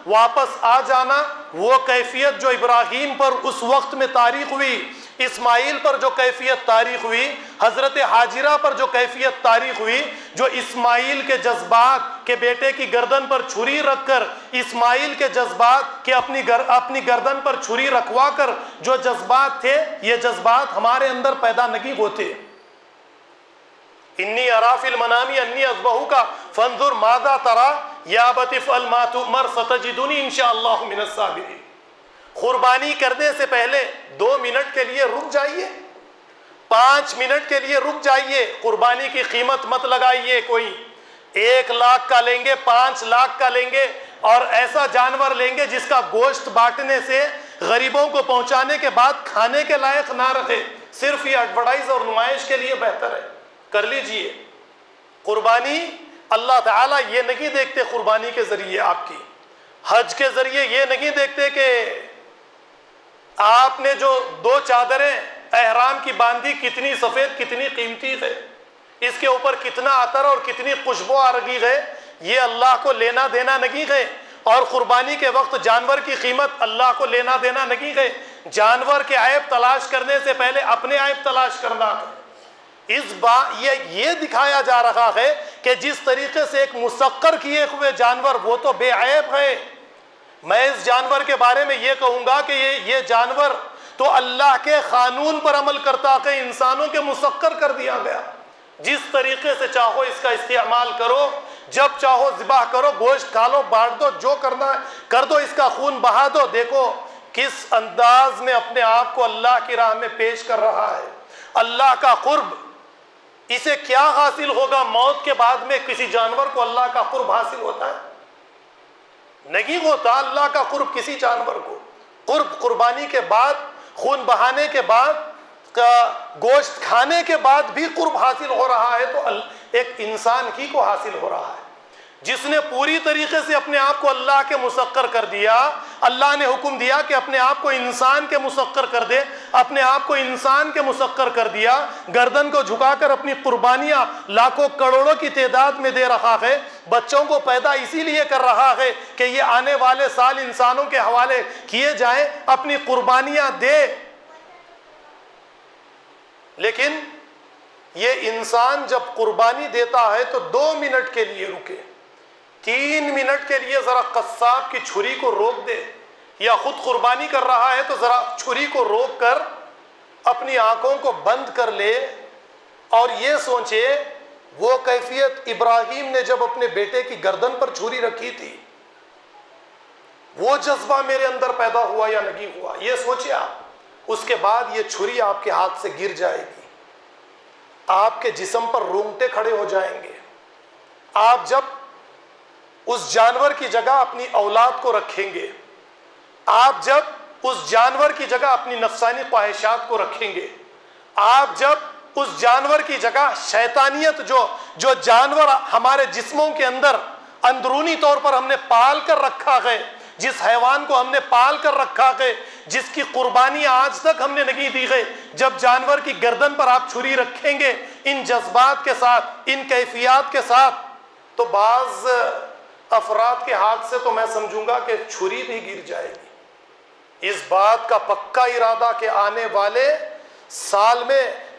واپس آ جانا، وہ کیفیت جو ابراہیم پر اس وقت میں تاریخ ہوئی، اسماعیل پر جو کیفیت تاریخ ہوئی، حضرت حاجرہ پر جو کیفیت تاریخ ہوئی، جو اسماعیل کے جذبات کہ بیٹے کی گردن پر چھری رکھ کر، اسماعیل کے جذبات کہ اپنی گردن پر چھری رکھوا کر جو جذبات تھے، یہ جذبات ہمارے اندر پیدا نہیں ہوتے۔ انی ارا فی المنام انی اذبحک فانظر ماذا تری یا ابت افعل ما تؤمر ستجدنی انشاءاللہ من الصابرین۔ قربانی کرنے سے پہلے 2 منٹ کے لیے رک جائیے، 5 منٹ کے لیے رک جائیے۔ قربانی کی قیمت مت لگائیے، کوئی 1 لاکھ کا لیں گے، 5 لاکھ کا لیں گے اور ایسا جانور لیں گے جس کا گوشت بانٹنے سے، غریبوں کو پہنچانے کے بعد کھانے کے لائق نہ رہے، صرف یہ ایڈورٹائز اور نمائش کے لیے بہتر ہے، کر لیجئے۔ قربانی اللہ تعالیٰ یہ نہیں دیکھتے قربانی کے ذریعے آپ کی، حج کے ذریعے یہ نہیں دیکھتے کہ آپ نے جو 2 چادریں احرام کی باندھی، کتنی سفید کتنی قیمتی ہے، اس کے اوپر کتنا عطر اور کتنی خوشبو آ رہی ہے، یہ اللہ کو لینا دینا نہیں ہے۔ اور قربانی کے وقت جانور کی قیمت اللہ کو لینا دینا نہیں ہے۔ جانور کے عیب تلاش کرنے سے پہلے اپنے عیب تلاش کرنا ہے۔ یہ دکھایا جا رہا ہے کہ جس طریقے سے ایک مسخر کیے ہوئے جانور وہ تو بے عیب ہے، میں اس جانور کے بارے میں یہ کہوں گا کہ یہ جانور تو اللہ کے قانون پر عمل کرتا ہے، انسانوں کے مسخر کر دیا گیا۔ جس طریقے سے چاہو اس کا استعمال کرو، جب چاہو ذبح کرو، گوشت کھا لو، بانٹ دو، جو کرنا ہے کر دو، اس کا خون بہا دو۔ دیکھو کس انداز میں اپنے آپ کو اللہ کی راہ میں پیش کر رہا ہے۔ اللہ کا قرب، اسے کیا حاصل ہوگا؟ موت کے بعد میں کسی جانور کو اللہ کا قرب حاصل ہوتا ہے؟ نہیں ہوتا اللہ کا قرب کسی جانور کو۔ قرب قربانی کے بعد، خون بہانے کے بعد، گوشت کھانے کے بعد بھی قرب حاصل ہو رہا ہے، تو ایک انسان ہی کو حاصل ہو رہا ہے جس نے پوری طریقے سے اپنے آپ کو اللہ کے مسخر کر دیا۔ اللہ نے حکم دیا کہ اپنے آپ کو انسان کے مسخر کر دے، اپنے آپ کو انسان کے مسخر کر دیا، گردن کو جھکا کر اپنی قربانیاں لاکھوں کروڑوں کی تعداد میں دے رہا ہے۔ بچوں کو پیدا اسی لیے کر رہا ہے کہ یہ آنے والے سال انسانوں کے حوالے کیے جائیں، اپنی قربانیاں دے۔ لیکن یہ انسان جب قربانی دیتا ہے تو 2 منٹ کے لیے رکے، 3 منٹ کے لیے ذرا قصاب کی چھری کو روک دے، یا خود قربانی کر رہا ہے تو ذرا چھری کو روک کر اپنی آنکھوں کو بند کر لے اور یہ سوچے وہ کیفیت ابراہیم نے جب اپنے بیٹے کی گردن پر چھری رکھی تھی، وہ جذبہ میرے اندر پیدا ہوا یا نہیں ہوا؟ یہ سوچے آپ۔ اس کے بعد یہ چھری آپ کے ہاتھ سے گر جائے گی، آپ کے جسم پر رونگٹے کھڑے ہو جائیں گے۔ آپ جب اس جانور کی جگہ اپنی اولاد کو رکھیں گے، آپ جب اس جانور کی جگہ اپنی نفسانی خواہشات کو رکھیں گے، آپ جب اس جانور کی جگہ شیطانیت جو جانور ہمارے جسموں کے اندر اندرونی طور پر ہم نے پال کر رکھا ہے، جس حیوان کو ہم نے پال کر رکھا ہے، جس کی قربانی آج تک ہم نے نہیں دی ہے، جب جانور کی گردن پر آپ چھری رکھیں گے ان جذبات کے ساتھ، ان کیفیات کے ساتھ، تو بعض افراد کے ہاتھ سے تو میں سمجھوں گا کہ چھری بھی گر جائے گی۔ اس بات کا پکا ارادہ کہ آنے والے سال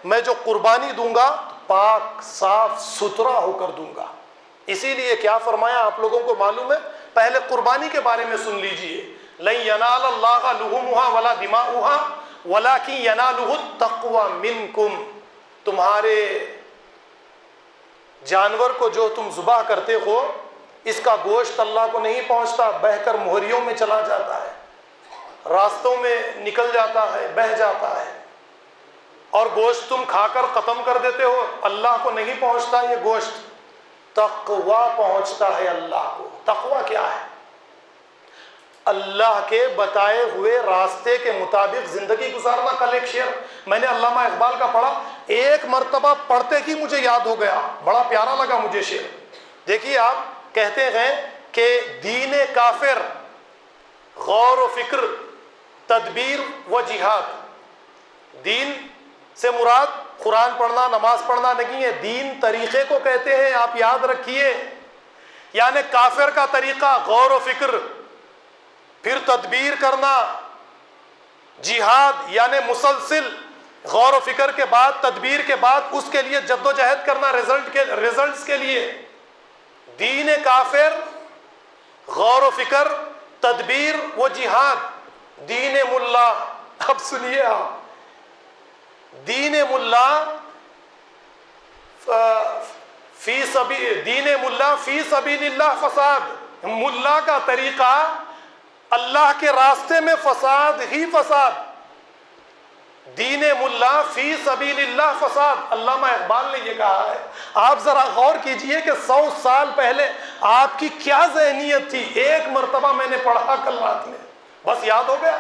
میں جو قربانی دوں گا پاک صاف ستھرا ہو کر دوں گا۔ اسی لیے کیا فرمایا آپ لوگوں کو معلوم ہے؟ پہلے قربانی کے بارے میں سن لیجئے، لَن يَنَالَ اللَّهَ لُحُومُهَا وَلَا دِمَاؤُهَا وَلَكِن يَنَالُهُ التَّقْوَى مِنكُمْ۔ تمہارے جانور کو جو تم ذبح کرتے ہو، اس کا گوشت اللہ کو نہیں پہنچتا، بہہ کر مہریوں میں چلا جاتا ہے، راستوں میں نکل جاتا ہے، بہہ جاتا ہے، اور گوشت تم کھا کر ختم کر دیتے ہو، اللہ کو نہیں پہنچتا یہ گوشت، تقوی پہنچتا ہے اللہ کو۔ تقوی کیا ہے؟ اللہ کے بتائے ہوئے راستے کے مطابق زندگی گزارنا۔ کل ایک شعر میں نے علامہ اقبال کا پڑھا، ایک مرتبہ پڑھتے ہی مجھے یاد ہو گیا، بڑا پیارا لگا مجھے شعر۔ دیکھیے آپ کہتے ہیں کہ دین کافر، غور و فکر، تدبیر و جہاد۔ دین سے مراد قرآن پڑھنا، نماز پڑھنا نہیں ہے، دین طریقے کو کہتے ہیں، آپ یاد رکھیے۔ یعنی کافر کا طریقہ غور و فکر، پھر تدبیر کرنا، جہاد یعنی مسلسل غور و فکر کے بعد، تدبیر کے بعد اس کے لیے جد و جہد کرنا ریزلٹس کے لیے۔ دین کافر، غور و فکر، تدبیر و جہاد۔ دین ملا، اب سنیے آپ، دین ملا فی سبیل اللہ فساد، ملا کا طریقہ اللہ کے راستے میں فساد ہی فساد۔ دین ملا فی سبیل اللہ فساد، علامہ اقبال نے یہ کہا ہے۔ آپ ذرا غور کیجئے کہ 100 سال پہلے آپ کی کیا ذہنیت تھی۔ ایک مرتبہ میں نے پڑھا کل رات میں، بس یاد ہو گیا۔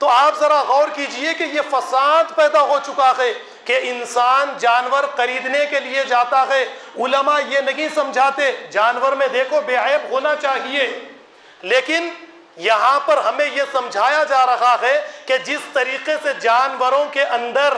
تو آپ ذرا غور کیجئے کہ یہ فساد پیدا ہو چکا ہے کہ انسان جانور خریدنے کے لیے جاتا ہے، علماء یہ نہیں سمجھاتے جانور میں دیکھو بے عیب ہونا چاہیے، لیکن یہاں پر ہمیں یہ سمجھایا جا رہا ہے کہ جس طریقے سے جانوروں کے اندر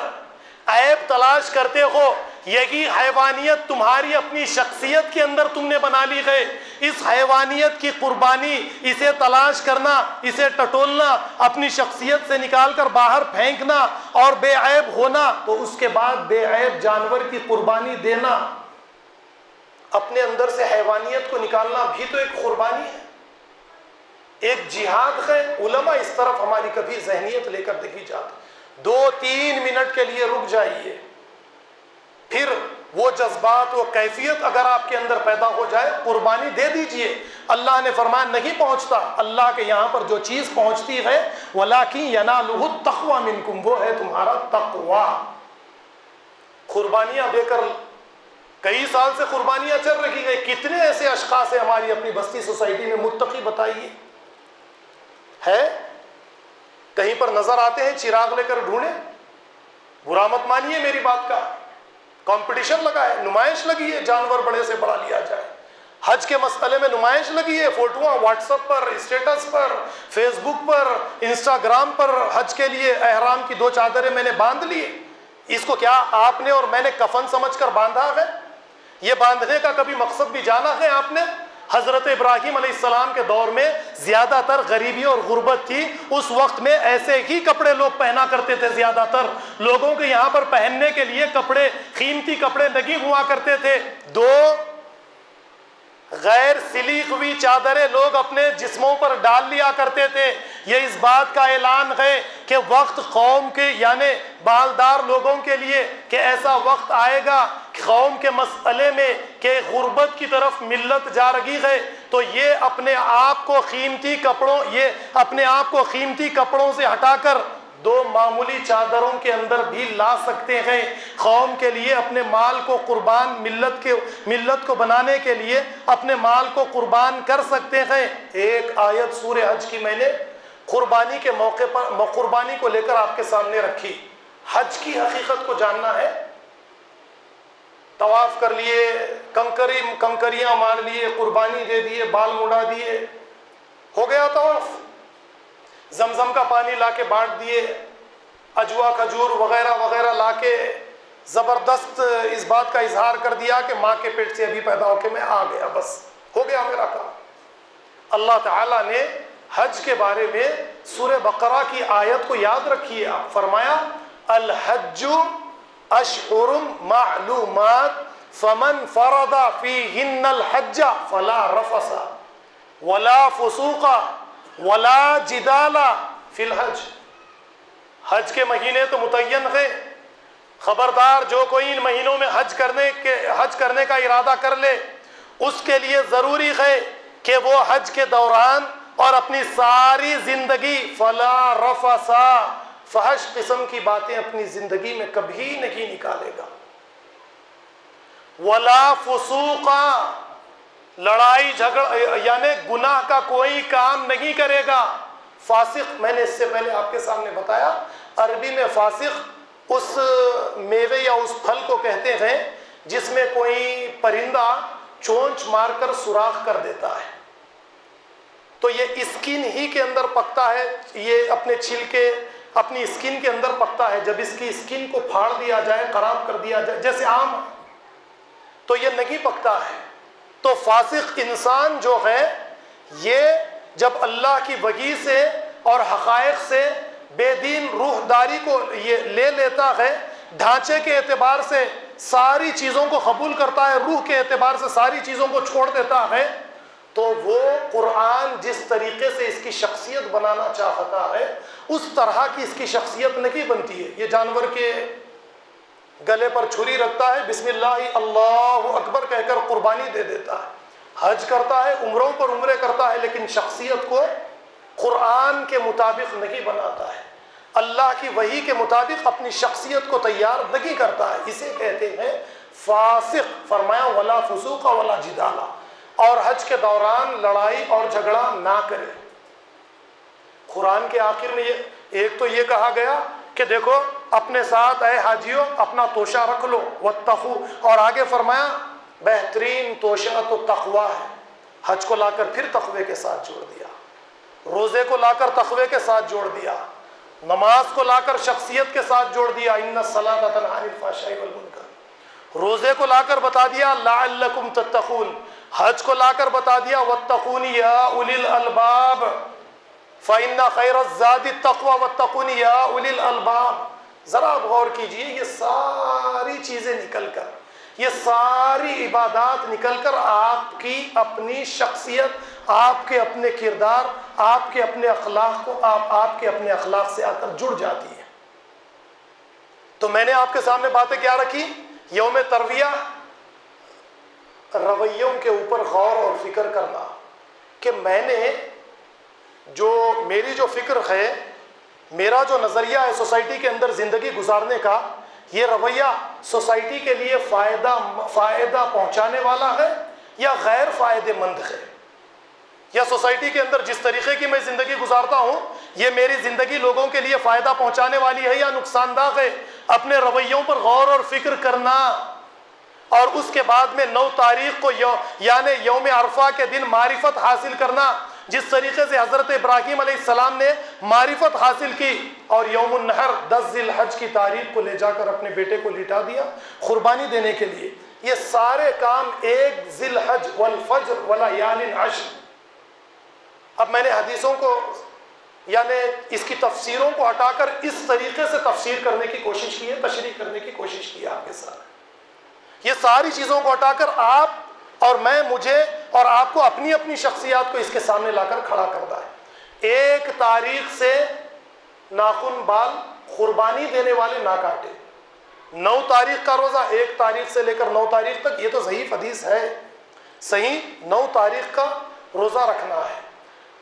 عیب تلاش کرتے ہو، یہی حیوانیت تمہاری اپنی شخصیت کے اندر تم نے بنا لی ہے۔ اس حیوانیت کی قربانی، اسے تلاش کرنا، اسے ٹٹولنا، اپنی شخصیت سے نکال کر باہر پھینکنا اور بے عیب ہونا، تو اس کے بعد بے عیب جانور کی قربانی دینا، اپنے اندر سے حیوانیت کو نکالنا بھی تو ایک قربانی ہے، ایک جہاد ہے۔ علماء اس طرف ہماری کبھی ذہنیت لے کر دیکھی جاتی۔ 2-3 منٹ کے لیے رک جائیے، پھر وہ جذبات، وہ کیفیت اگر آپ کے اندر پیدا ہو جائے، قربانی دے دیجئے۔ اللہ نے فرمایا نہیں پہنچتا، اللہ کے یہاں پر جو چیز پہنچتی ہے وَلَٰكِن يَنَالُهُ التَّقْوَىٰ مِنْكُمْ، وہ ہے تمہارا تقویٰ۔ قربانیاں دے کر کئی سال سے قربانیاں چل رہی ہیں، کتنے ایسے اشخاص ہیں ہماری اپنی بستی سوسائٹی میں متقی، بتائیے ہے؟ کہیں پر نظر آتے ہیں چراغ لے کر ڈھونڈیں، برا مت مانیے میری بات کا۔ کمپٹیشن لگا ہے، نمائش لگی ہے، جانور بڑے سے بڑا لیا جائے۔ حج کے مسئلے میں نمائش لگی ہے، فوٹوਆਂ واٹس ایپ پر، اسٹیٹس پر، فیس بک پر، انسٹاگرام پر، حج کے لیے احرام کی 2 چادریں میں نے باندھ لیے۔ اس کو کیا آپ نے اور میں نے کفن سمجھ کر باندھا ہے؟ یہ باندھنے کا کبھی مقصد بھی جانا ہے آپ نے؟ حضرت ابراہیم علیہ السلام کے دور میں زیادہ تر غریبی اور غربت تھی، اس وقت میں ایسے ہی کپڑے لوگ پہنا کرتے تھے۔ زیادہ تر لوگوں کے یہاں پر پہننے کے لیے کپڑے، قیمتی کپڑے نہیں ہوا کرتے تھے۔ 2 غیر سلی ہوئی چادریں لوگ اپنے جسموں پر ڈال لیا کرتے تھے۔ یہ اس بات کا اعلان ہے کہ وقت قوم کے یعنی بالدار لوگوں کے لیے کہ ایسا وقت آئے گا قوم کے مسئلے میں کہ غربت کی طرف ملت جا رہی ہے، تو یہ اپنے آپ کو قیمتی کپڑوں سے ہٹا کر 2 معمولی چادروں کے اندر بھی لا سکتے ہیں۔ قوم کے لیے اپنے مال کو قربان، ملت کو بنانے کے لیے اپنے مال کو قربان کر سکتے ہیں۔ ایک آیت سورہ حج کی میں نے قربانی کے موقع پر قربانی کو لے کر آپ کے سامنے رکھی۔ حج کی حقیقت کو جاننا ہے، طواف کر لیے، کنکریاں مار لیے، قربانی دے دیے، بال مڑا دیے، ہو گیا طواف۔ زمزم کا پانی لا کے بانٹ دیے، اجوا کھجور وغیرہ وغیرہ لا کے زبردست اس بات کا اظہار کر دیا کہ ماں کے پیٹ سے ابھی پیدا ہو کے میں آ گیا، بس ہو گیا میرا کام۔ اللہ تعالیٰ نے حج کے بارے میں سورہ بقرہ کی آیت کو یاد رکھیے، آپ فرمایا الحج اشہر معلومات فمن فرض فیہن الحج فلا رفث ولا فسوق ولا جدال فی الحج۔ حج کے مہینے تو متعین ہے، خبردار جو کوئی ان مہینوں میں حج کرنے کا ارادہ کر لے، اس کے لیے ضروری ہے کہ وہ حج کے دوران اور اپنی ساری زندگی فلا رفث، فحش قسم کی باتیں اپنی زندگی میں کبھی نہیں نکالے گا، ولا فسوق، لڑائی جھگڑ یعنی گناہ کا کوئی کام نہیں کرے گا۔ فاسق، میں نے اس سے پہلے آپ کے سامنے بتایا، عربی میں فاسق اس میوے یا اس پھل کو کہتے ہیں جس میں کوئی پرندہ چونچ مار کر سوراخ کر دیتا ہے، تو یہ اسکن ہی کے اندر پکتا ہے، یہ اپنے چھلکے اپنی اسکن کے اندر پکتا ہے۔ جب اس کی اسکن کو پھاڑ دیا جائے، خراب کر دیا جائے، جیسے آم تو یہ نہیں پکتا ہے۔ تو فاسق انسان جو ہے یہ جب اللہ کی وحی سے اور حقائق سے بے دین روح داری کو یہ لے لیتا ہے، ڈھانچے کے اعتبار سے ساری چیزوں کو قبول کرتا ہے، روح کے اعتبار سے ساری چیزوں کو چھوڑ دیتا ہے، تو وہ قرآن جس طریقے سے اس کی شخصیت بنانا چاہتا ہے اس طرح کی اس کی شخصیت نہیں بنتی ہے۔ یہ جانور کے گلے پر چھری رکھتا ہے، بسم اللہ اللہ اکبر کہہ کر قربانی دے دیتا ہے، حج کرتا ہے، عمروں پر عمرے کرتا ہے، لیکن شخصیت کو قرآن کے مطابق نہیں بناتا ہے، اللہ کی وحی کے مطابق اپنی شخصیت کو تیار نہیں کرتا ہے، اسے کہتے ہیں فاسق۔ فرمایا ولا فسوق ولا جدال، اور حج کے دوران لڑائی اور جھگڑا نہ کرے۔ قرآن کے آخر میں ایک تو یہ کہا گیا کہ دیکھو اپنے ساتھ اے حاجیوں اپنا توشہ رکھ لو واتقوا، اور آگے فرمایا بہترین توشہ تو تقوی ہے۔ حج کو لا کر پھر تقوی کے ساتھ جوڑ دیا، روزے کو لا کر تقوی کے ساتھ جوڑ دیا، نماز کو لا کر شخصیت کے ساتھ جوڑ دیا، ان الصلاۃ تنہی عن الفحشاء والمنکر، روزے کو لا کر بتا دیا لعلکم تتقون، حج کو لا کر بتا دیا واتقون یا اولی الالباب فإن خیر الزاد التقوی واتقون یا اولی الالباب۔ ذرا غور کیجئے، یہ ساری چیزیں نکل کر، یہ ساری عبادات نکل کر آپ کی اپنی شخصیت، آپ کے اپنے کردار، آپ کے اپنے اخلاق کو آپ کے اپنے اخلاق سے آ کر جڑ جاتی ہے۔ تو میں نے آپ کے سامنے باتیں کیا رکھی؟ یوم ترویہ، رویوں کے اوپر غور اور فکر کرنا کہ میں نے میری جو فکر ہے، میرا جو نظریہ ہے سوسائٹی کے اندر زندگی گزارنے کا، یہ رویہ سوسائٹی کے لیے فائدہ پہنچانے والا ہے یا غیر فائدہ مند ہے، یا سوسائٹی کے اندر جس طریقے کی میں زندگی گزارتا ہوں یہ میری زندگی لوگوں کے لیے فائدہ پہنچانے والی ہے یا نقصان دہ ہے۔ اپنے رویوں پر غور اور فکر کرنا، اور اس کے بعد میں 9 تاریخ کو یعنی یوم عرفہ کے دن معرفت حاصل کرنا، جس طریقے سے حضرت ابراہیم علیہ السلام نے معرفت حاصل کی، اور یوم النحر 10 ذی الحج کی تاریخ کو لے جا کر اپنے بیٹے کو لٹا دیا قربانی دینے کے لیے۔ یہ سارے کام 1 ذی الحج والفجر ولیال عشر۔ اب میں نے حدیثوں کو یعنی اس کی تفسیروں کو ہٹا کر اس طریقے سے تفسیر کرنے کی کوشش کی ہے، تشریح کرنے کی کوشش کی ہے آپ کے ساتھ۔ یہ ساری چیزوں کو ہٹا کر آپ اور میں، مجھے اور آپ کو اپنی اپنی شخصیات کو اس کے سامنے لا کر کھڑا کرتا ہے۔ 1 تاریخ سے ناخن بال قربانی دینے والے نہ کاٹے، 9 تاریخ کا روزہ 1 تاریخ سے لے کر 9 تاریخ تک، یہ تو ضعیف حدیث ہے، صحیح 9 تاریخ کا روزہ رکھنا ہے۔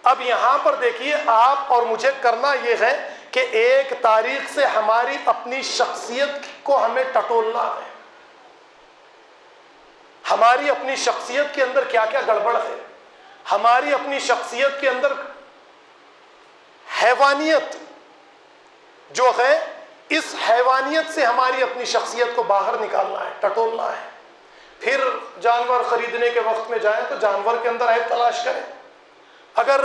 اب یہاں پر دیکھیے آپ اور مجھے کرنا یہ ہے کہ 1 تاریخ سے ہماری اپنی شخصیت کو ہمیں ٹٹولنا ہے، ہماری اپنی شخصیت کے اندر کیا کیا گڑبڑ ہے، ہماری اپنی شخصیت کے اندر حیوانیت جو ہے، اس حیوانیت سے ہماری اپنی شخصیت کو باہر نکالنا ہے، ٹٹولنا ہے۔ پھر جانور خریدنے کے وقت میں جائیں تو جانور کے اندر عیب تلاش کریں۔ اگر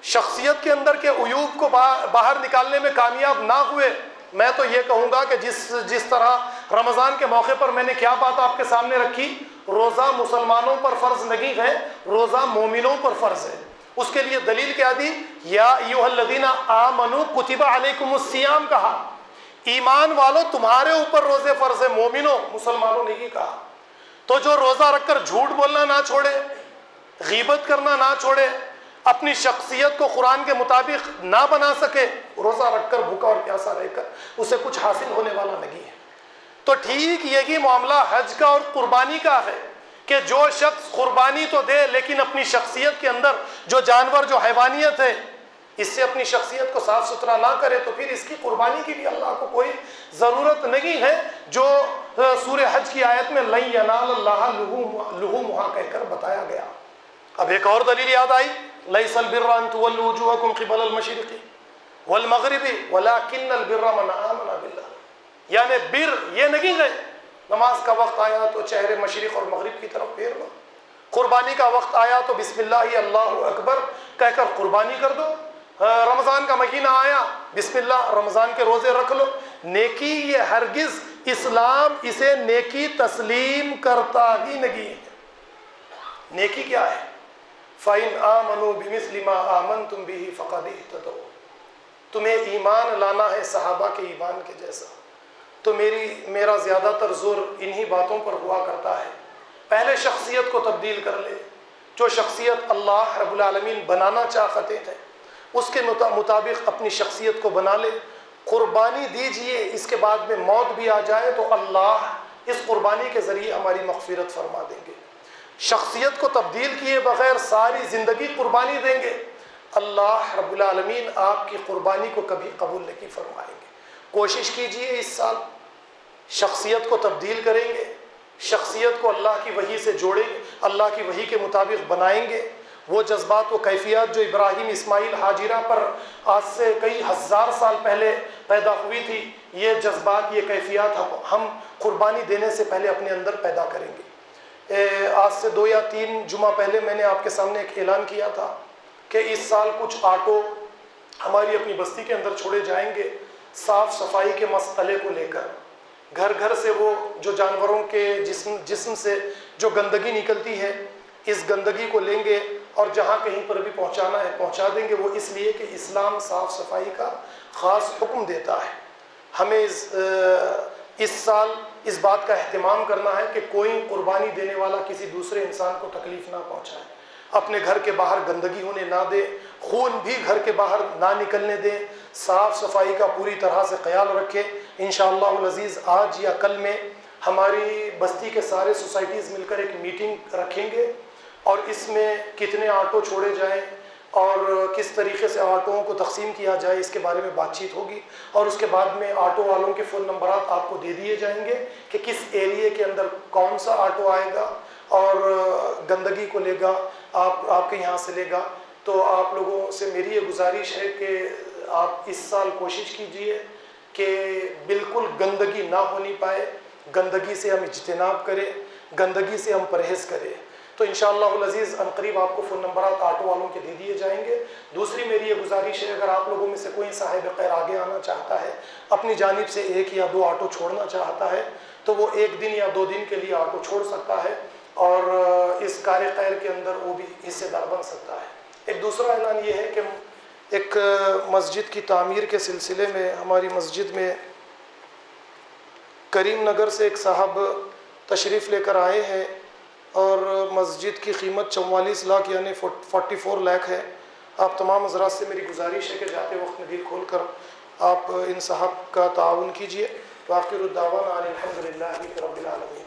شخصیت کے اندر کے عیوب کو باہر نکالنے میں کامیاب نہ ہوئے، میں تو یہ کہوں گا کہ جس طرح رمضان کے موقع پر میں نے کیا بات آپ کے سامنے رکھی، روزہ مسلمانوں پر فرض نہیں ہے، روزہ مومنوں پر فرض ہے۔ اس کے لیے دلیل کیا دی؟ یا ایھا الذین آمنوا کتب علیکم الصیام کہا، ایمان والو تمہارے اوپر روزے فرض ہے، مومنوں مسلمانوں نے ہی کہا۔ تو جو روزہ رکھ کر جھوٹ بولنا نہ چھوڑے، غیبت کرنا نہ چھوڑے، اپنی شخصیت کو قرآن کے مطابق نہ بنا سکے، روزہ رکھ کر بھوکا اور پیاسا رہ کر اسے کچھ حاصل ہونے والا نہیں ہے۔ تو ٹھیک یہی معاملہ حج کا اور قربانی کا ہے کہ جو شخص قربانی تو دے لیکن اپنی شخصیت کے اندر جو جانور، جو حیوانیت ہے، اس سے اپنی شخصیت کو صاف ستھرا نہ کرے تو پھر اس کی قربانی کی بھی اللہ کو کوئی ضرورت نہیں ہے، جو سورہ حج کی آیت میں لن ینال اللہ لحومھا کہہ کر بتایا گیا۔ اب ایک اور دلیل یاد آئی، لیس البر ان تولوا وجوہکم قبل المشرق والمغرب ولکن البر من آمن باللہ، یعنی بر یہ نہیں ہے نماز کا وقت آیا تو چہرے مشرق اور مغرب کی طرف پھیر لو، قربانی کا وقت آیا تو بسم اللہ اللہ اکبر کہہ کر قربانی کر دو، رمضان کا مہینہ آیا بسم اللہ رمضان کے روزے رکھ لو۔ نیکی یہ ہرگز اسلام اسے نیکی تسلیم کرتا ہی نہیں ہے۔ نیکی کیا ہے؟ فَإِنْ آمَنُوا بِمِثْلِ مَا آمَنْتُمْ بِهِ فَقَدِ اهْتَدَوْا۔ تمہیں ایمان لانا ہے صحابہ کے ایمان کے جیسا، تو میرا زیادہ تر زور انہی باتوں پر ہوا کرتا ہے۔ پہلے شخصیت کو تبدیل کر لے، جو شخصیت اللہ رب العالمین بنانا چاہتے تھے اس کے مطابق اپنی شخصیت کو بنا لے، قربانی دیجئے، اس کے بعد میں موت بھی آ جائے تو اللہ اس قربانی کے ذریعے ہماری مغفرت فرما دیں گے۔ شخصیت کو تبدیل کیے بغیر ساری زندگی قربانی دیں گے، اللہ رب العالمین آپ کی قربانی کو کبھی قبول نہیں فرمائیں گے۔ کوشش کیجئے اس سال شخصیت کو تبدیل کریں گے، شخصیت کو اللہ کی وحی سے جوڑیں گے، اللہ کی وحی کے مطابق بنائیں گے۔ وہ جذبات و کیفیات جو ابراہیم اسماعیل ہاجرہ پر آج سے کئی ہزار سال پہلے پیدا ہوئی تھی، یہ جذبات، یہ کیفیات ہم قربانی دینے سے پہلے اپنے اندر پیدا کریں گے۔ آج سے 2 یا 3 جمعہ پہلے میں نے آپ کے سامنے ایک اعلان کیا تھا کہ اس سال کچھ آٹو ہماری اپنی بستی کے اندر چھوڑے جائیں گے، صاف صفائی کے مسئلے کو لے کر۔ گھر گھر سے وہ جو جانوروں کے جسم سے جو گندگی نکلتی ہے، اس گندگی کو لیں گے اور جہاں کہیں پر بھی پہنچانا ہے پہنچا دیں گے۔ وہ اس لیے کہ اسلام صاف صفائی کا خاص حکم دیتا ہے۔ ہمیں اس سال اس بات کا اہتمام کرنا ہے کہ کوئی قربانی دینے والا کسی دوسرے انسان کو تکلیف نہ پہنچائے، اپنے گھر کے باہر گندگی ہونے نہ دے، خون بھی گھر کے باہر نہ نکلنے دے، صاف صفائی کا پوری طرح سے خیال رکھے۔ انشاءاللہ العزیز آج یا کل میں ہماری بستی کے سارے سوسائٹیز مل کر ایک میٹنگ رکھیں گے اور اس میں کتنے آٹو چھوڑے جائیں اور کس طریقے سے آٹوؤں کو تقسیم کیا جائے اس کے بارے میں بات چیت ہوگی، اور اس کے بعد میں آٹو والوں کے فون نمبرات آپ کو دے دیے جائیں گے کہ کس ایریے کے اندر کون سا آٹو آئے گا اور گندگی کو لے گا، آپ کے یہاں سے لے گا۔ تو آپ لوگوں سے میری یہ گزارش ہے کہ آپ اس سال کوشش کیجئے کہ بالکل گندگی نہ ہونی پائے، گندگی سے ہم اجتناب کریں، گندگی سے ہم پرہیز کریں۔ تو انشاءاللہ العزیز عنقریب آپ کو فون نمبرات آٹو والوں کے دے دیے جائیں گے۔ دوسری میری یہ گزارش ہے، اگر آپ لوگوں میں سے کوئی صاحب خیر آگے آنا چاہتا ہے، اپنی جانب سے 1 یا 2 آٹو چھوڑنا چاہتا ہے، تو وہ 1 دن یا 2 دن کے لیے آٹو چھوڑ سکتا ہے اور اس کار خیر کے اندر وہ بھی حصے دار بن سکتا ہے۔ ایک دوسرا اعلان یہ ہے کہ ایک مسجد کی تعمیر کے سلسلے میں ہماری مسجد میں کریم نگر سے ایک صاحب تشریف لے کر آئے ہیں اور مسجد کی قیمت 44 لاکھ یعنی 44 لاکھ ہے۔ آپ تمام حضرات سے میری گزارش ہے کہ جاتے وقت میں دل کھول کر آپ ان صاحب کا تعاون کیجئے۔ وآخر الدعوانا الحمدللہ رب العالمین۔